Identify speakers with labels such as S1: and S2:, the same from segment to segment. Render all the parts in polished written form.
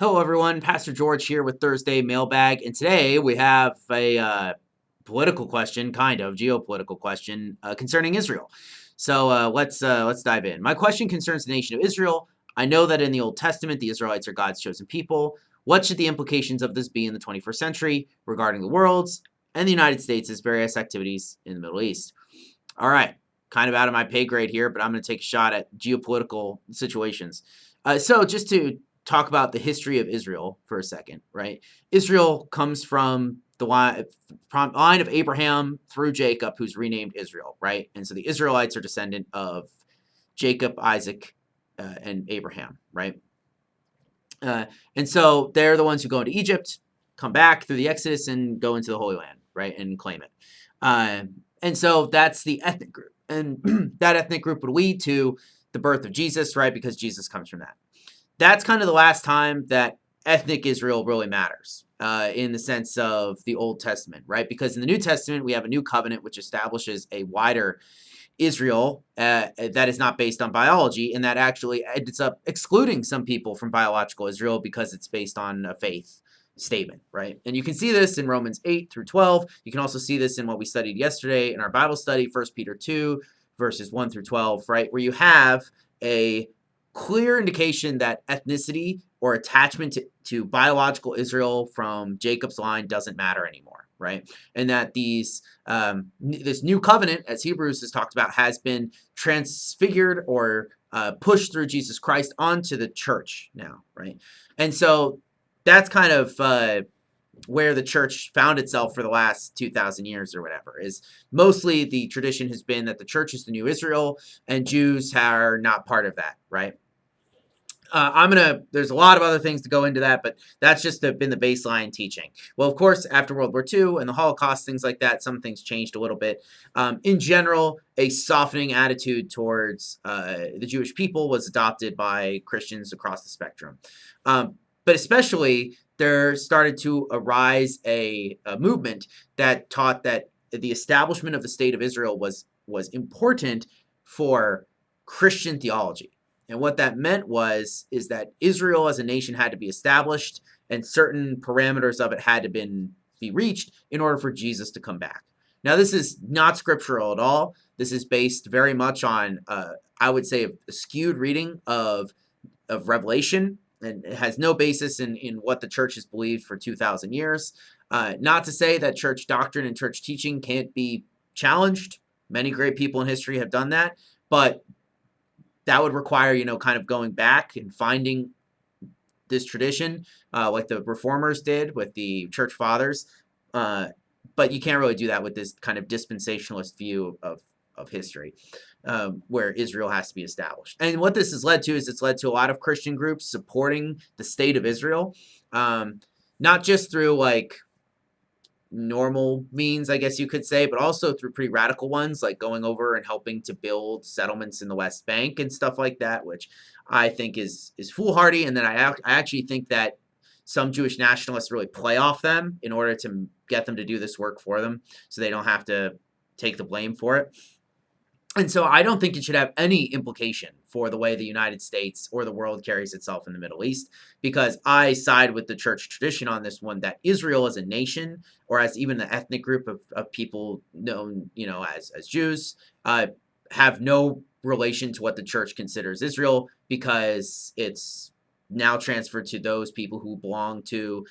S1: Hello, everyone. Pastor George here with Thursday Mailbag, and today we have a political question, kind of geopolitical question concerning Israel. So let's dive in. My question concerns the nation of Israel. I know that in the Old Testament, the Israelites are God's chosen people. What should the implications of this be in the 21st century regarding the world's and the United States' various activities in the Middle East? All right, kind of out of my pay grade here, but I'm going to take a shot at geopolitical situations. So just to talk about the history of Israel for a second, right? Israel comes from the line of Abraham through Jacob, who's renamed Israel, right? And so the Israelites are descendant of Jacob, Isaac, and Abraham, right? And so they're the ones who go into Egypt, come back through the Exodus, and go into the Holy Land, right, and claim it. And so that's the ethnic group. And that ethnic group would lead to the birth of Jesus, right, because Jesus comes from that. That's kind of the last time that ethnic Israel really matters in the sense of the Old Testament, right? Because in the New Testament, we have a new covenant which establishes a wider Israel that is not based on biology, and that actually ends up excluding some people from biological Israel because it's based on a faith statement, right? And you can see this in Romans 8 through 12. You can also see this in what we studied yesterday in our Bible study, 1 Peter 2, verses 1 through 12, right? Where you have a clear indication that ethnicity or attachment to biological Israel from Jacob's line doesn't matter anymore, right? And that this new covenant, as Hebrews has talked about, has been transfigured or pushed through Jesus Christ onto the church now, right? And so that's kind of where the church found itself for the last 2,000 years or whatever. Is mostly the tradition has been that the church is the new Israel and Jews are not part of that, right? There's a lot of other things to go into that, but that's just been the baseline teaching. Well, of course, after World War II and the Holocaust, things like that, some things changed a little bit. In general, a softening attitude towards the Jewish people was adopted by Christians across the spectrum. But especially, there started to arise a movement that taught that the establishment of the state of Israel was important for Christian theology. And what that meant is that Israel as a nation had to be established and certain parameters of it had to be reached in order for Jesus to come back. Now, this is not scriptural at all. This is based very much on, I would say, a skewed reading of Revelation, and it has no basis in what the church has believed for 2,000 years. Not to say that church doctrine and church teaching can't be challenged. Many great people in history have done that, but that would require, kind of going back and finding this tradition like the reformers did with the church fathers. But you can't really do that with this kind of dispensationalist view of history where Israel has to be established. And what this has led to is it's led to a lot of Christian groups supporting the state of Israel, not just through like normal means, I guess you could say, but also through pretty radical ones, like going over and helping to build settlements in the West Bank and stuff like that, which I think is foolhardy. And then I actually think that some Jewish nationalists really play off them in order to get them to do this work for them so they don't have to take the blame for it. And so I don't think it should have any implication for the way the United States or the world carries itself in the Middle East, because I side with the church tradition on this one, that Israel as a nation, or as even the ethnic group of people known, as Jews, have no relation to what the church considers Israel, because it's now transferred to those people who belong to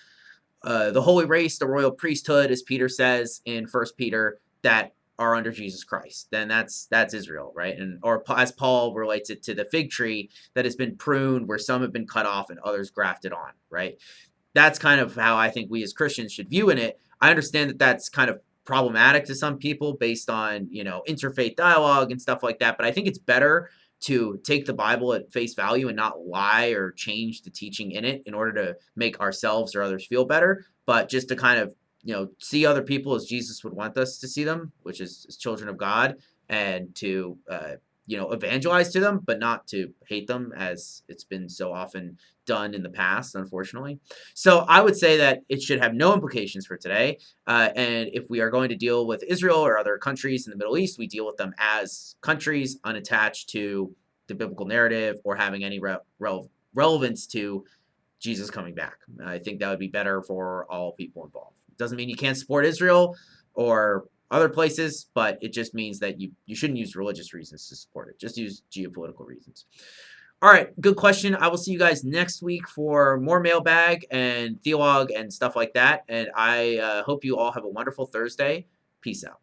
S1: the holy race, the royal priesthood, as Peter says in 1 Peter, that are under Jesus Christ. Then that's Israel, right? And or as Paul relates it to the fig tree that has been pruned, where some have been cut off and others grafted on, right? That's kind of how I think we as Christians should view in it. I understand that that's kind of problematic to some people based on, interfaith dialogue and stuff like that, but I think it's better to take the Bible at face value and not lie or change the teaching in it in order to make ourselves or others feel better, but just to kind of see other people as Jesus would want us to see them, which is as children of God, and to, evangelize to them, but not to hate them as it's been so often done in the past, unfortunately. So I would say that it should have no implications for today. And if we are going to deal with Israel or other countries in the Middle East, we deal with them as countries unattached to the biblical narrative or having any relevance to Jesus coming back. I think that would be better for all people involved. Doesn't mean you can't support Israel or other places, but it just means that you shouldn't use religious reasons to support it. Just use geopolitical reasons. All right, good question. I will see you guys next week for more mailbag and theolog and stuff like that. And I hope you all have a wonderful Thursday. Peace out.